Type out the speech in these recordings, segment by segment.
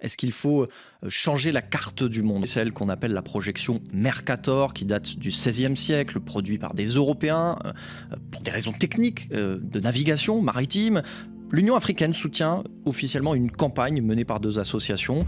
Est-ce qu'il faut changer la carte du monde? Celle qu'on appelle la projection Mercator, qui date du XVIe siècle, produite par des Européens, pour des raisons techniques de navigation maritime. L'Union africaine soutient officiellement une campagne menée par 2 associations.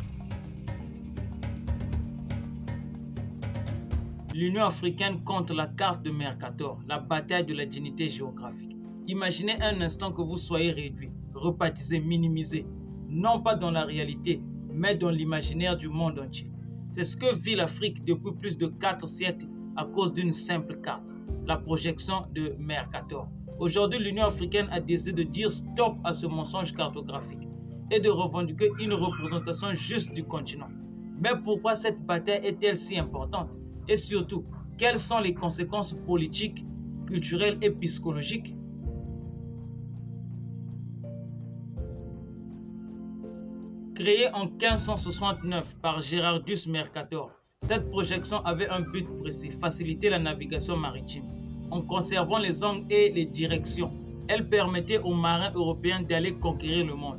L'Union africaine contre la carte de Mercator, la bataille de la dignité géographique. Imaginez un instant que vous soyez réduit, rebaptisé, minimisé, non pas dans la réalité, mais dans l'imaginaire du monde entier. C'est ce que vit l'Afrique depuis plus de 4 siècles à cause d'une simple carte, la projection de Mercator. Aujourd'hui, l'Union africaine a décidé de dire stop à ce mensonge cartographique et de revendiquer une représentation juste du continent. Mais pourquoi cette bataille est-elle si importante? Et surtout, quelles sont les conséquences politiques, culturelles et psychologiques? Créée en 1569 par Gerardus Mercator, cette projection avait un but précis, faciliter la navigation maritime. En conservant les angles et les directions, elle permettait aux marins européens d'aller conquérir le monde.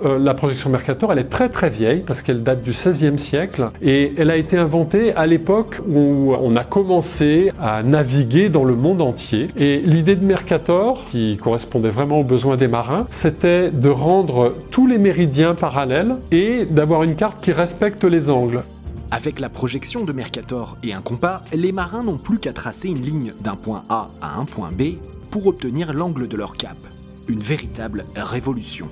La projection Mercator, elle est très très vieille parce qu'elle date du XVIe siècle et elle a été inventée à l'époque où on a commencé à naviguer dans le monde entier. Et l'idée de Mercator, qui correspondait vraiment aux besoins des marins, c'était de rendre tous les méridiens parallèles et d'avoir une carte qui respecte les angles. Avec la projection de Mercator et un compas, les marins n'ont plus qu'à tracer une ligne d'un point A à un point B pour obtenir l'angle de leur cap. Une véritable révolution.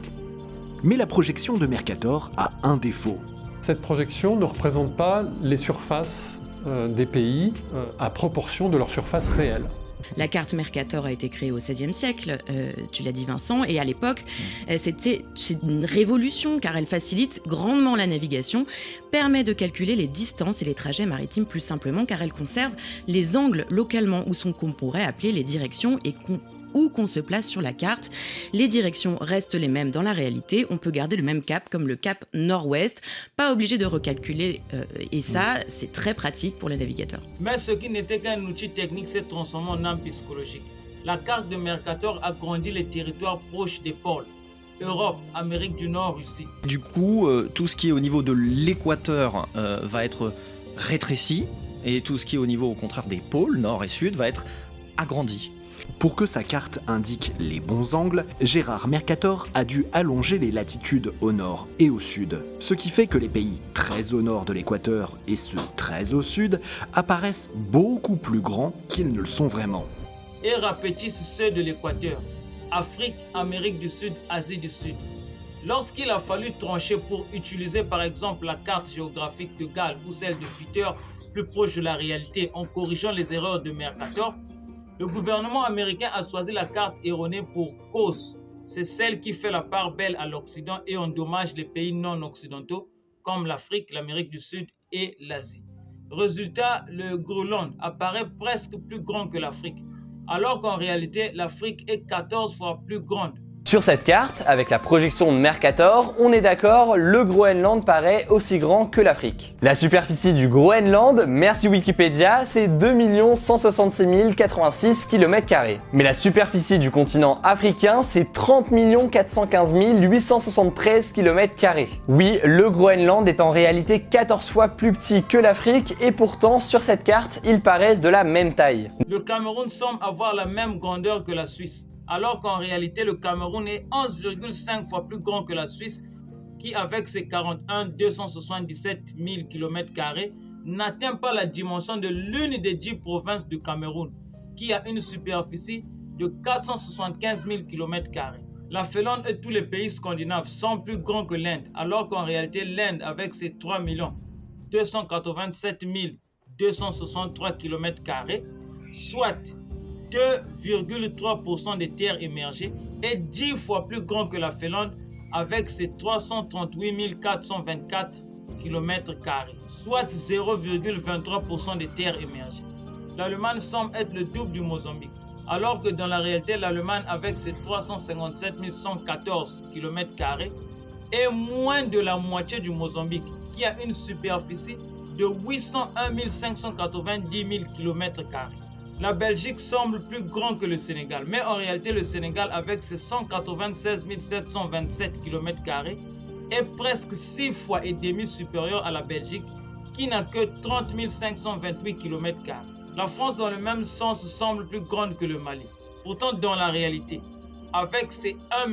Mais la projection de Mercator a un défaut. Cette projection ne représente pas les surfaces des pays à proportion de leur surface réelle. La carte Mercator a été créée au XVIe siècle, tu l'as dit Vincent, et à l'époque, c'est une révolution car elle facilite grandement la navigation, permet de calculer les distances et les trajets maritimes plus simplement car elle conserve les angles localement ou ce qu'on pourrait appeler les directions et où qu'on se place sur la carte. Les directions restent les mêmes dans la réalité. On peut garder le même cap comme le cap nord-ouest. Pas obligé de recalculer. Et ça, c'est très pratique pour les navigateurs. Mais ce qui n'était qu'un outil technique s'est transformé en arme psychologique. La carte de Mercator agrandit les territoires proches des pôles. Europe, Amérique du Nord, Russie. Du coup, tout ce qui est au niveau de l'équateur va être rétréci et tout ce qui est au niveau, au contraire, des pôles, nord et sud, va être agrandi. Pour que sa carte indique les bons angles, Gérard Mercator a dû allonger les latitudes au nord et au sud, ce qui fait que les pays très au nord de l'équateur et ceux très au sud apparaissent beaucoup plus grands qu'ils ne le sont vraiment. Et rapetissent ceux de l'équateur, Afrique, Amérique du Sud, Asie du Sud. Lorsqu'il a fallu trancher pour utiliser par exemple la carte géographique de Galles ou celle de Peter, plus proche de la réalité en corrigeant les erreurs de Mercator, le gouvernement américain a choisi la carte erronée pour cause. C'est celle qui fait la part belle à l'Occident et endommage les pays non occidentaux comme l'Afrique, l'Amérique du Sud et l'Asie. Résultat, le Groenland apparaît presque plus grand que l'Afrique, alors qu'en réalité, l'Afrique est 14 fois plus grande. Sur cette carte, avec la projection de Mercator, on est d'accord, le Groenland paraît aussi grand que l'Afrique. La superficie du Groenland, merci Wikipédia, c'est 2 166 086 km². Mais la superficie du continent africain, c'est 30 415 873 km². Oui, le Groenland est en réalité 14 fois plus petit que l'Afrique et pourtant, sur cette carte, ils paraissent de la même taille. Le Cameroun semble avoir la même grandeur que la Suisse, alors qu'en réalité, le Cameroun est 11,5 fois plus grand que la Suisse, qui, avec ses 41 277 000 km², n'atteint pas la dimension de l'une des 10 provinces du Cameroun, qui a une superficie de 475 000 km². La Finlande et tous les pays scandinaves sont plus grands que l'Inde, alors qu'en réalité, l'Inde, avec ses 3 287 263 km², soit 2,3% des terres émergées, est 10 fois plus grand que la Finlande avec ses 338 424 km², soit 0,23% des terres émergées. L'Allemagne semble être le double du Mozambique, alors que dans la réalité, l'Allemagne avec ses 357 114 km² est moins de la moitié du Mozambique, qui a une superficie de 801 590 000 km². La Belgique semble plus grand que le Sénégal, mais en réalité le Sénégal avec ses 196 727 km² est presque 6 fois et demi supérieure à la Belgique qui n'a que 30 528 km². La France dans le même sens semble plus grande que le Mali. Pourtant dans la réalité, avec ses 1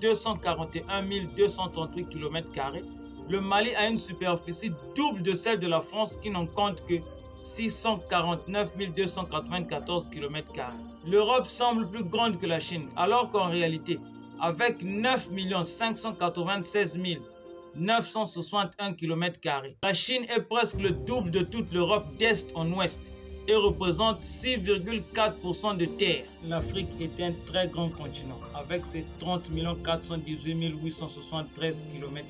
241 238 km², le Mali a une superficie double de celle de la France qui n'en compte que 649 294 km². L'Europe semble plus grande que la Chine, alors qu'en réalité, avec 9 596 961 km², la Chine est presque le double de toute l'Europe d'est en ouest et représente 6,4% de terre. L'Afrique est un très grand continent avec ses 30 418 873 km²,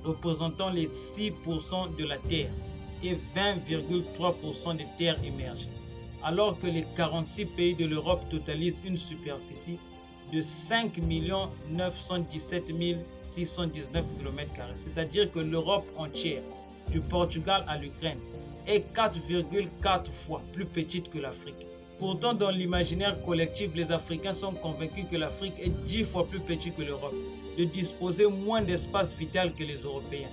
représentant les 6% de la terre et 20,3% des terres émergées, alors que les 46 pays de l'Europe totalisent une superficie de 5 917 619 km², c'est-à-dire que l'Europe entière, du Portugal à l'Ukraine, est 4,4 fois plus petite que l'Afrique. Pourtant, dans l'imaginaire collectif, les Africains sont convaincus que l'Afrique est 10 fois plus petite que l'Europe, de disposer moins d'espace vital que les Européens.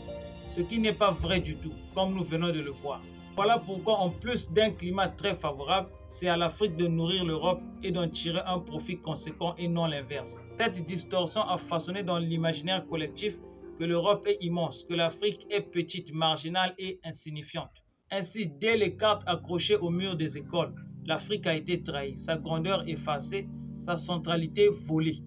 Ce qui n'est pas vrai du tout, comme nous venons de le voir. Voilà pourquoi, en plus d'un climat très favorable, c'est à l'Afrique de nourrir l'Europe et d'en tirer un profit conséquent et non l'inverse. Cette distorsion a façonné dans l'imaginaire collectif que l'Europe est immense, que l'Afrique est petite, marginale et insignifiante. Ainsi, dès les cartes accrochées au mur des écoles, l'Afrique a été trahie, sa grandeur effacée, sa centralité volée.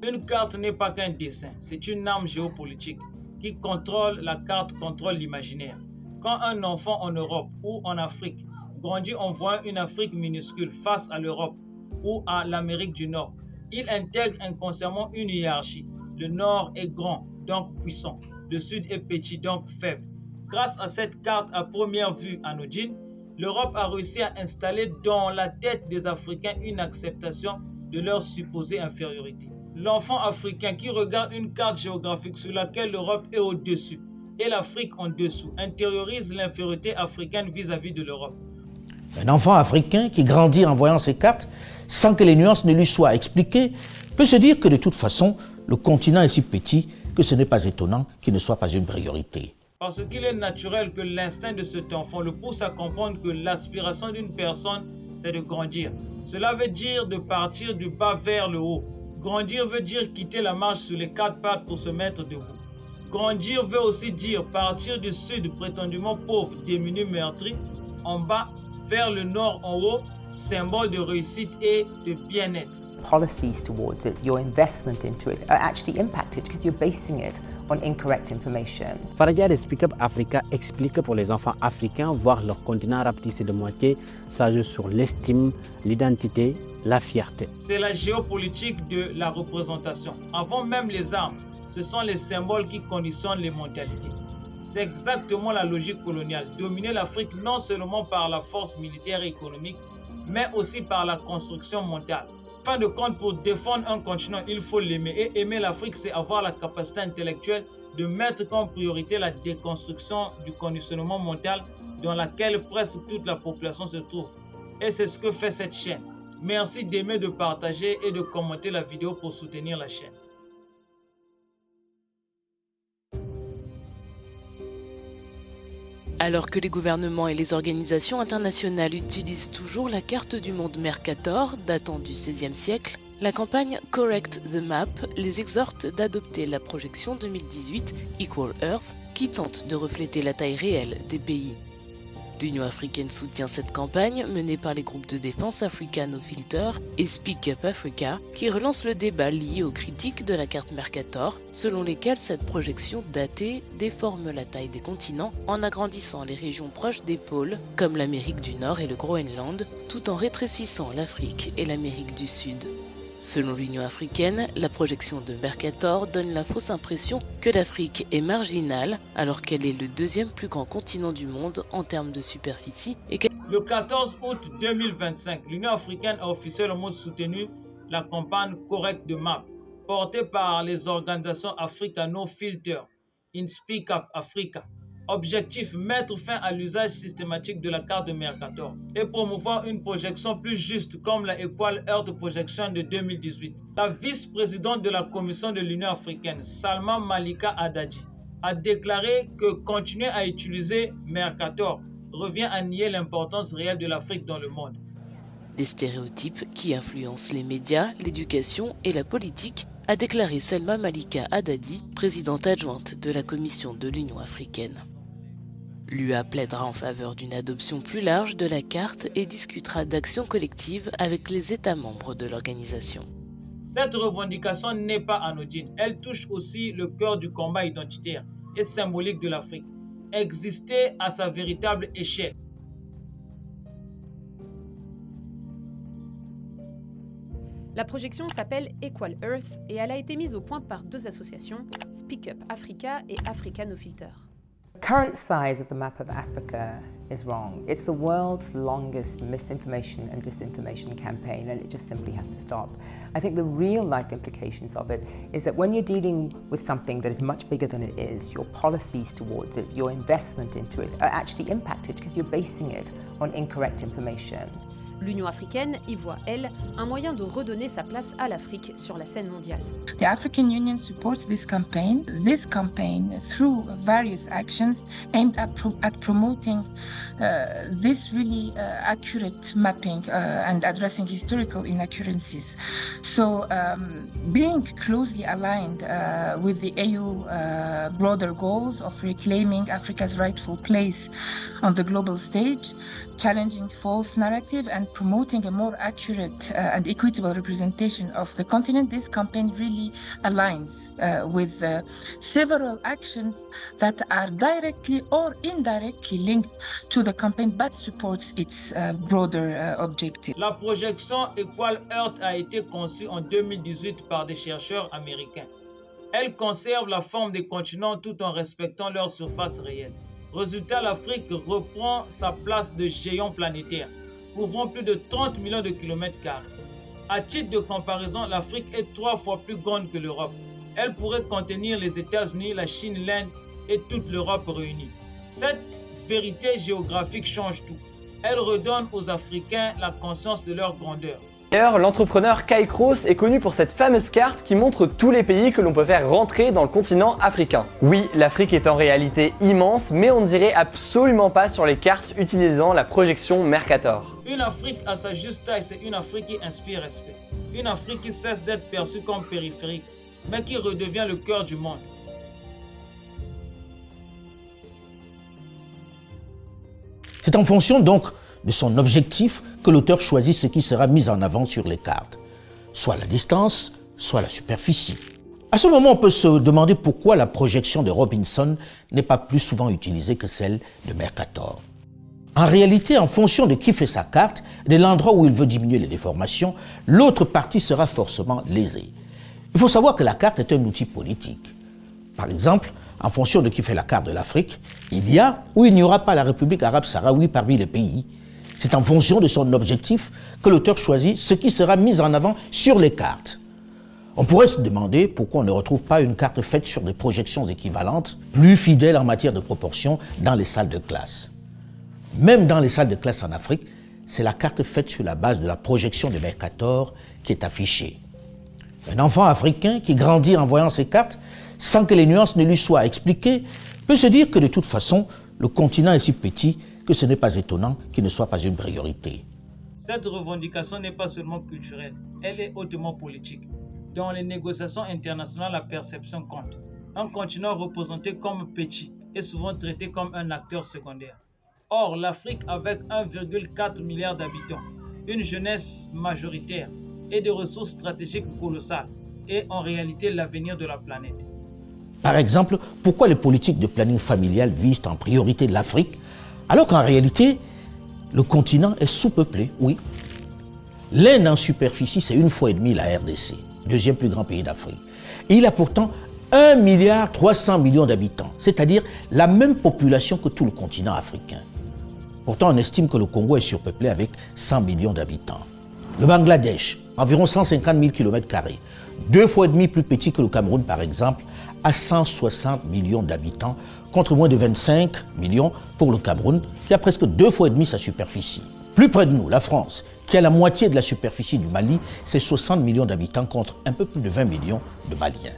Une carte n'est pas qu'un dessin, c'est une arme géopolitique qui contrôle la carte, contrôle l'imaginaire. Quand un enfant en Europe ou en Afrique grandit en voyant une Afrique minuscule face à l'Europe ou à l'Amérique du Nord, il intègre inconsciemment une hiérarchie. Le Nord est grand, donc puissant. Le Sud est petit, donc faible. Grâce à cette carte à première vue anodine, l'Europe a réussi à installer dans la tête des Africains une acceptation de leur supposée infériorité. L'enfant africain qui regarde une carte géographique sur laquelle l'Europe est au-dessus et l'Afrique en dessous intériorise l'infériorité africaine vis-à-vis de l'Europe. Un enfant africain qui grandit en voyant ces cartes, sans que les nuances ne lui soient expliquées, peut se dire que de toute façon, le continent est si petit que ce n'est pas étonnant qu'il ne soit pas une priorité. Parce qu'il est naturel que l'instinct de cet enfant le pousse à comprendre que l'aspiration d'une personne, c'est de grandir. Cela veut dire de partir du bas vers le haut. Grandir veut dire quitter la marche sur les 4 pattes pour se mettre debout. Grandir veut aussi dire partir du sud prétendument pauvre, démuni, meurtri, en bas vers le nord en haut, symbole de réussite et de bien-être. Policies towards it, your investment into it are actually impacted because you're basing it on incorrect information. Faraja de Speak Up Africa explique pour les enfants africains voir leur continent rapetissé de moitié, ça joue sur l'estime, l'identité, la fierté. C'est la géopolitique de la représentation. Avant même les armes, ce sont les symboles qui conditionnent les mentalités. C'est exactement la logique coloniale, dominer l'Afrique non seulement par la force militaire et économique, mais aussi par la construction mentale. En fin de compte, pour défendre un continent, il faut l'aimer. Et aimer l'Afrique, c'est avoir la capacité intellectuelle de mettre comme priorité la déconstruction du conditionnement mental dans laquelle presque toute la population se trouve. Et c'est ce que fait cette chaîne. Merci d'aimer, de partager et de commenter la vidéo pour soutenir la chaîne. Alors que les gouvernements et les organisations internationales utilisent toujours la carte du monde Mercator, datant du XVIe siècle, la campagne Correct the Map les exhorte d'adopter la projection 2018 Equal Earth, qui tente de refléter la taille réelle des pays. L'Union africaine soutient cette campagne menée par les groupes de défense Africa No Filter et Speak Up Africa qui relance le débat lié aux critiques de la carte Mercator selon lesquelles cette projection datée déforme la taille des continents en agrandissant les régions proches des pôles comme l'Amérique du Nord et le Groenland tout en rétrécissant l'Afrique et l'Amérique du Sud. Selon l'Union africaine, la projection de Mercator donne la fausse impression que l'Afrique est marginale alors qu'elle est le deuxième plus grand continent du monde en termes de superficie et que... Le 14 août 2025, l'Union africaine a officiellement soutenu la campagne Correct the Map portée par les organisations Africa No Filter, In Speak Up Africa, Objectif, mettre fin à l'usage systématique de la carte de Mercator et promouvoir une projection plus juste comme la Equal Earth Projection de 2018. La vice-présidente de la Commission de l'Union africaine, Salma Malika Haddadi, a déclaré que continuer à utiliser Mercator revient à nier l'importance réelle de l'Afrique dans le monde. Des stéréotypes qui influencent les médias, l'éducation et la politique, a déclaré Salma Malika Haddadi, présidente adjointe de la Commission de l'Union africaine. L'UA plaidera en faveur d'une adoption plus large de la carte et discutera d'actions collectives avec les États membres de l'organisation. Cette revendication n'est pas anodine, elle touche aussi le cœur du combat identitaire et symbolique de l'Afrique, exister à sa véritable échelle. La projection s'appelle Equal Earth et elle a été mise au point par deux associations, Speak Up Africa et Africa No Filter. The current size of the map of Africa is wrong. It's the world's longest misinformation and disinformation campaign, and it just simply has to stop. I think the real life implications of it is that when you're dealing with something that is much bigger than it is, your policies towards it, your investment into it are actually impacted because you're basing it on incorrect information. L'Union africaine y voit, elle, un moyen de redonner sa place à l'Afrique sur la scène mondiale. The African Union supports this campaign. This campaign, through various actions aimed at promoting this really accurate mapping and addressing historical inaccuracies. So, being closely aligned with the AU broader goals of reclaiming Africa's rightful place on the global stage, challenging false narrative and promoting a more accurate and equitable representation of the continent, this campaign really aligns with several actions that are directly or indirectly linked to the campaign but supports its broader objective. La projection Equal Earth a été conçue en 2018 par des chercheurs américains. Elle conserve la forme des continents tout en respectant leur surface réelle. Résultat, l'Afrique reprend sa place de géant planétaire, couvrant plus de 30 millions de kilomètres carrés. À titre de comparaison, l'Afrique est 3 fois plus grande que l'Europe. Elle pourrait contenir les États-Unis, la Chine, l'Inde et toute l'Europe réunie. Cette vérité géographique change tout. Elle redonne aux Africains la conscience de leur grandeur. D'ailleurs, l'entrepreneur Kai Kroos est connu pour cette fameuse carte qui montre tous les pays que l'on peut faire rentrer dans le continent africain. Oui, l'Afrique est en réalité immense, mais on ne dirait absolument pas sur les cartes utilisant la projection Mercator. Une Afrique à sa juste taille, c'est une Afrique qui inspire respect. Une Afrique qui cesse d'être perçue comme périphérique, mais qui redevient le cœur du monde. C'est en fonction donc de son objectif que l'auteur choisit ce qui sera mis en avant sur les cartes, soit la distance, soit la superficie. À ce moment, on peut se demander pourquoi la projection de Robinson n'est pas plus souvent utilisée que celle de Mercator. En réalité, en fonction de qui fait sa carte et de l'endroit où il veut diminuer les déformations, l'autre partie sera forcément lésée. Il faut savoir que la carte est un outil politique. Par exemple, en fonction de qui fait la carte de l'Afrique, il y a ou il n'y aura pas la République arabe sahraoui parmi les pays. C'est en fonction de son objectif que l'auteur choisit ce qui sera mis en avant sur les cartes. On pourrait se demander pourquoi on ne retrouve pas une carte faite sur des projections équivalentes, plus fidèles en matière de proportion dans les salles de classe. Même dans les salles de classe en Afrique, c'est la carte faite sur la base de la projection de Mercator qui est affichée. Un enfant africain qui grandit en voyant ces cartes, sans que les nuances ne lui soient expliquées, peut se dire que de toute façon, le continent est si petit que ce n'est pas étonnant qu'il ne soit pas une priorité. Cette revendication n'est pas seulement culturelle, elle est hautement politique. Dans les négociations internationales, la perception compte. Un continent représenté comme petit est souvent traité comme un acteur secondaire. Or, l'Afrique, avec 1,4 milliard d'habitants, une jeunesse majoritaire et des ressources stratégiques colossales, est en réalité l'avenir de la planète. Par exemple, pourquoi les politiques de planning familial visent en priorité l'Afrique, alors qu'en réalité, le continent est sous-peuplé, oui. L'Inde en superficie, c'est 1,5 fois la RDC, deuxième plus grand pays d'Afrique. Et il a pourtant 1,3 milliard d'habitants, c'est-à-dire la même population que tout le continent africain. Pourtant, on estime que le Congo est surpeuplé avec 100 millions d'habitants. Le Bangladesh, environ 150 000 km², 2 fois et demi plus petit que le Cameroun par exemple, à 160 millions d'habitants, contre moins de 25 millions pour le Cameroun, qui a presque 2 fois et demi sa superficie. Plus près de nous, la France, qui a la moitié de la superficie du Mali, c'est 60 millions d'habitants contre un peu plus de 20 millions de Maliens.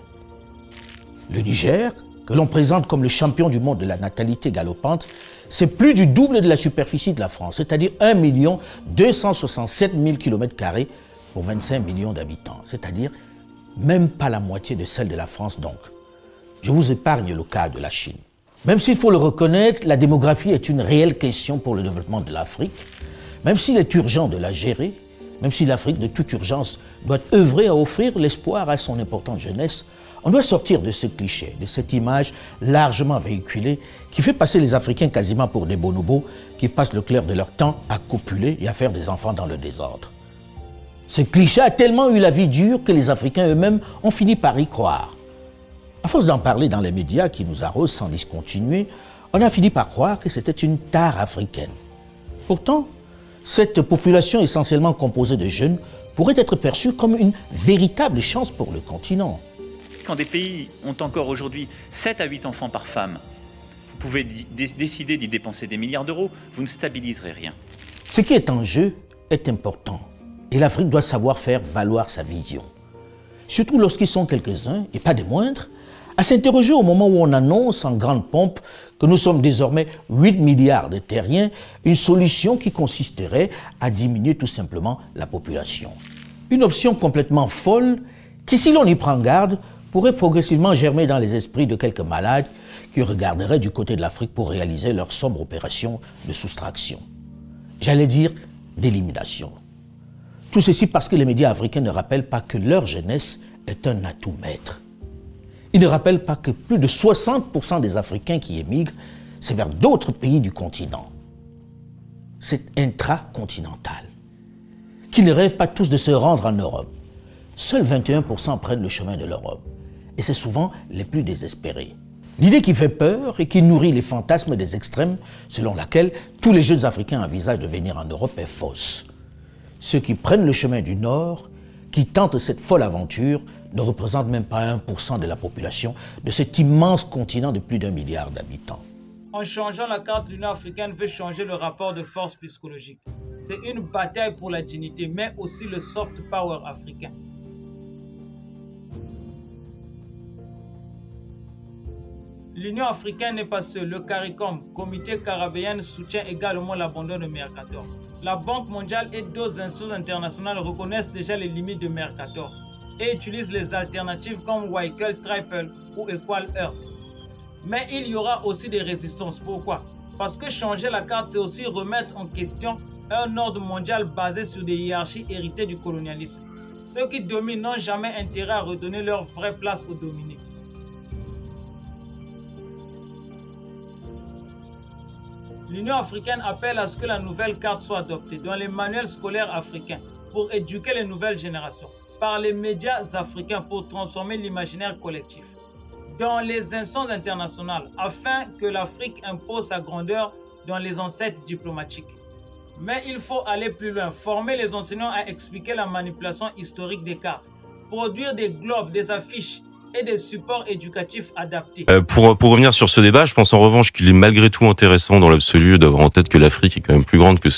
Le Niger, que l'on présente comme le champion du monde de la natalité galopante, c'est plus du double de la superficie de la France, c'est-à-dire 1 267 000 km² pour 25 millions d'habitants, c'est-à-dire même pas la moitié de celle de la France donc. Je vous épargne le cas de la Chine. Même s'il faut le reconnaître, la démographie est une réelle question pour le développement de l'Afrique, même s'il est urgent de la gérer, même si l'Afrique de toute urgence doit œuvrer à offrir l'espoir à son importante jeunesse, on doit sortir de ce cliché, de cette image largement véhiculée qui fait passer les Africains quasiment pour des bonobos qui passent le clair de leur temps à copuler et à faire des enfants dans le désordre. Ce cliché a tellement eu la vie dure que les Africains eux-mêmes ont fini par y croire. À force d'en parler dans les médias qui nous arrosent sans discontinuer, on a fini par croire que c'était une tare africaine. Pourtant, cette population essentiellement composée de jeunes pourrait être perçue comme une véritable chance pour le continent. Quand des pays ont encore aujourd'hui 7 à 8 enfants par femme, vous pouvez décider d'y dépenser des milliards d'euros, vous ne stabiliserez rien. Ce qui est en jeu est important et l'Afrique doit savoir faire valoir sa vision. Surtout lorsqu'ils sont quelques-uns, et pas des moindres, à s'interroger au moment où on annonce en grande pompe que nous sommes désormais 8 milliards de terriens, une solution qui consisterait à diminuer tout simplement la population. Une option complètement folle qui, si l'on y prend garde, pourrait progressivement germer dans les esprits de quelques malades qui regarderaient du côté de l'Afrique pour réaliser leur sombre opération de soustraction. J'allais dire d'élimination. Tout ceci parce que les médias africains ne rappellent pas que leur jeunesse est un atout maître. Ils ne rappellent pas que plus de 60% des Africains qui émigrent, c'est vers d'autres pays du continent. C'est intracontinental. Qu'ils ne rêvent pas tous de se rendre en Europe. Seuls 21% prennent le chemin de l'Europe. Et c'est souvent les plus désespérés. L'idée qui fait peur et qui nourrit les fantasmes des extrêmes, selon laquelle tous les jeunes Africains envisagent de venir en Europe, est fausse. Ceux qui prennent le chemin du Nord, qui tentent cette folle aventure, ne représentent même pas 1% de la population de cet immense continent de plus d'1 milliard d'habitants. En changeant la carte, l'Union africaine veut changer le rapport de force psychologique. C'est une bataille pour la dignité, mais aussi le soft power africain. L'Union africaine n'est pas seule. Le CARICOM, Comité caribéen, soutient également l'abandon de Mercator. La Banque mondiale et d'autres instances internationales reconnaissent déjà les limites de Mercator et utilisent les alternatives comme Wycle, Triple ou Equal Earth. Mais il y aura aussi des résistances. Pourquoi? Parce que changer la carte, c'est aussi remettre en question un ordre mondial basé sur des hiérarchies héritées du colonialisme. Ceux qui dominent n'ont jamais intérêt à redonner leur vraie place aux dominés. L'Union africaine appelle à ce que la nouvelle carte soit adoptée dans les manuels scolaires africains pour éduquer les nouvelles générations, par les médias africains pour transformer l'imaginaire collectif, dans les instances internationales afin que l'Afrique impose sa grandeur dans les ancêtres diplomatiques. Mais il faut aller plus loin, former les enseignants à expliquer la manipulation historique des cartes, produire des globes, des affiches et des supports éducatifs adaptés. Pour revenir sur ce débat, je pense en revanche qu'il est malgré tout intéressant dans l'absolu d'avoir en tête que l'Afrique est quand même plus grande que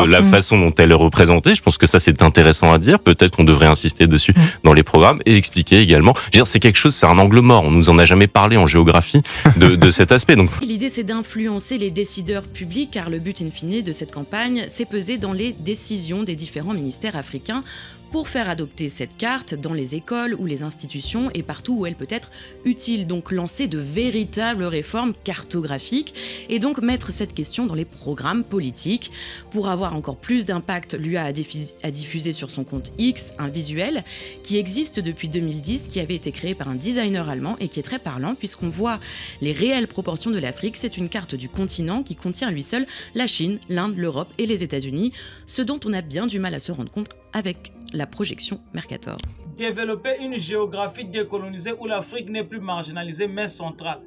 la façon dont elle est représentée. Je pense que ça c'est intéressant à dire. Peut-être qu'on devrait insister dessus dans les programmes et expliquer également. Je veux dire, c'est quelque chose, c'est un angle mort. On nous en a jamais parlé en géographie de cet aspect. Donc l'idée c'est d'influencer les décideurs publics car le but in fine de cette campagne, c'est peser dans les décisions des différents ministères africains pour faire adopter cette carte dans les écoles ou les institutions et partout où elle peut être utile. Donc lancer de véritables réformes cartographiques et donc mettre cette question dans les programmes politiques. Pour avoir encore plus d'impact, l'UA a diffusé sur son compte X un visuel qui existe depuis 2010, qui avait été créé par un designer allemand et qui est très parlant puisqu'on voit les réelles proportions de l'Afrique. C'est une carte du continent qui contient à lui seul la Chine, l'Inde, l'Europe et les États-Unis, ce dont on a bien du mal à se rendre compte avec la projection Mercator. Développer une géographie décolonisée où l'Afrique n'est plus marginalisée mais centrale.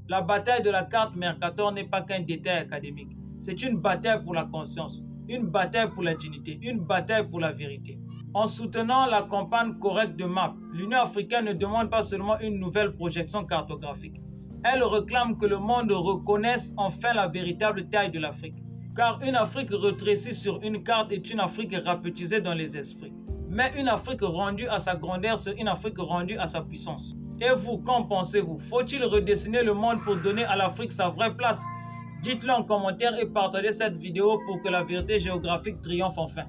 La bataille de la carte Mercator n'est pas qu'un détail académique. C'est une bataille pour la conscience. une bataille pour la dignité, une bataille pour la vérité. En soutenant la campagne Correct the Map, l'Union africaine ne demande pas seulement une nouvelle projection cartographique. Elle réclame que le monde reconnaisse enfin la véritable taille de l'Afrique. Car une Afrique rétrécie sur une carte est une Afrique rapetisée dans les esprits. Mais une Afrique rendue à sa grandeur, c'est une Afrique rendue à sa puissance. Et vous, qu'en pensez-vous? Faut-il redessiner le monde pour donner à l'Afrique sa vraie place? Dites-le en commentaire et partagez cette vidéo pour que la vérité géographique triomphe enfin.